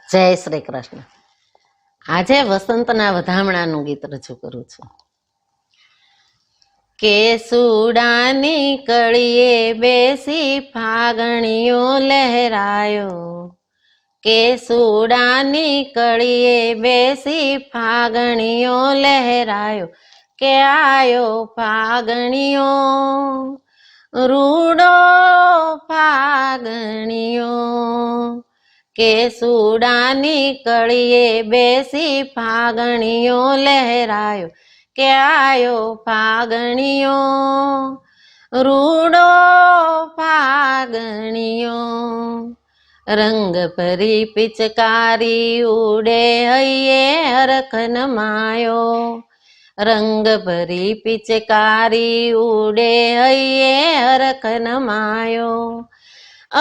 જય શ્રી કૃષ્ણ. આજે વસંતના વધામણાનું ગીત રજૂ કરું છું. કે સુડાની કળીએ બેસી ફાગણીઓ લહેરાયો, કે સુડાની કળીએ બેસી ફાગણીઓ લહેરાયો, કે આયો ફાગણીઓ રૂડો ફાગણીઓ, કે સુડાની કળીએ બેસી ફાગણીઓ લહેરાયો, કે આયો ફાગણીઓ રૂડો ફાગણીઓ. રંગ ભરી પિચકારી ઉડે હૈયે હરખ નમાયો, રંગ ભરી પિચકારી ઉડે હૈયે હરખ નમાયો.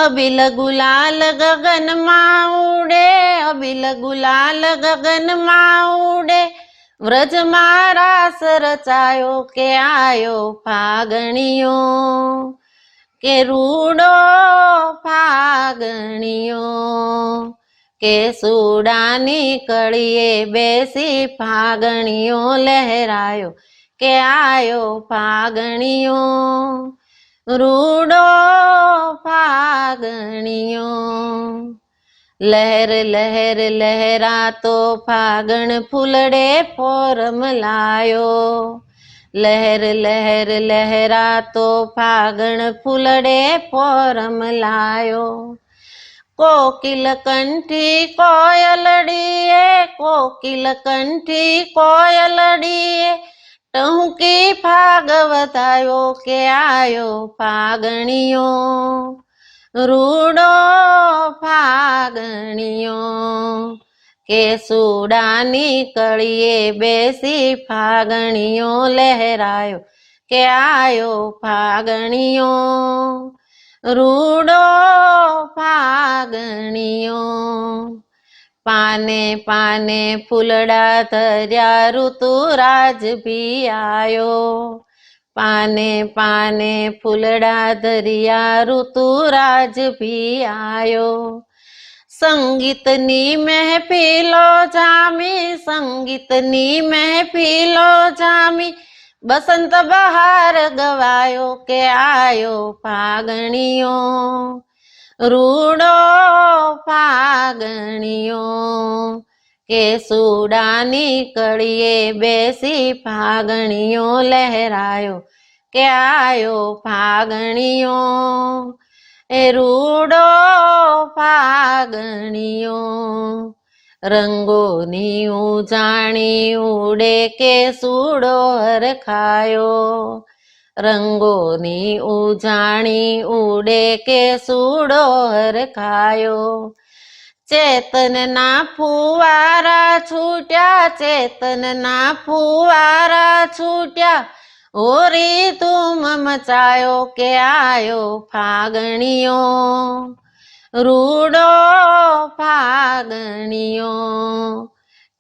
અબિલ ગુલાલ ગગનમાં ઉડે, અબિલ ગુલાલ ગગનમાં ઉડે, વ્રજમાં રાસ રચાયો, કે આયો ફાગણીઓ કે રૂડો ફાગણીઓ, કે સુડાની કળીએ બેસી ફાગણીઓ લહેરાયો, કે આયો ફાગણીઓ રૂડો ફાગણીઓ. લહેર લહેર લહેરાતો ફાગણ ફૂલડે ફોરમલાયો, લહેર લહેર લહેરાતો ફાગણ ફૂલડે ફોરમલાયો. કોકિલ કંઠી કોયલડીએ, કોકિલ કંઠી કોયલડીએ ટહુકી ફાગવતાયો, કે આયો ફાગણીઓ રૂડો ફાગણીઓ, કે સુડાની કળીએ બેસી ફાગણીઓ લહેરાયો, કે આયો ફાગણીઓ રૂડો ફાગણીઓ. પાને પાને ફૂલડા ધર્યા ઋતુરાજ ભી આયો, પાને પાને ફૂલડા ધર્યા ઋતુરાજ ભી આયો. સંગીતની મહેફિલો જામી, સંગીતની મહેફિલો જામી, બસંત બહાર ગવાયો, કે આયો ફાગણીઓ રૂડો ફાગણીઓ, કે સુડાની કળીએ બેસી ફાગણીઓ લહેરાયો, કે આયો ફાગણીઓ રૂડો ફાગણીઓ. રંગોની ઉજાણી ઉડે કે સુડો હરખાયો, રંગોની ઉજાણી ઉડે કે સુડો હરખાયો. ચેતનના ફુવારા છૂટ્યા, ચેતનના ફુવારા છૂટ્યા, હોરી ધૂમ મચાયો, કે આયો ફાગણીઓ રૂડો ફાગણીઓ,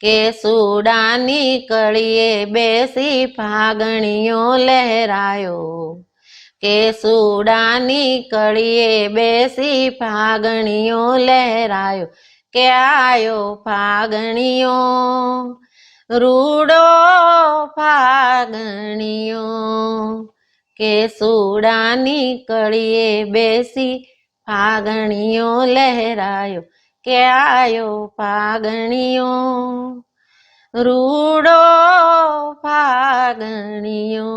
કે સુડાની કળીએ બેસી ફાગણીઓ લહેરાયો, કે સુડાની કળીએ બેસી ફાગણીઓ લહેરાયો, કે આયો ફાગણીઓ રૂડો ફાગણીઓ, કે સુડાની કળીએ બેસી ફાગણીઓ લહેરાયો, કે આયો ફાગણીઓ રૂડો ફાગણીઓ.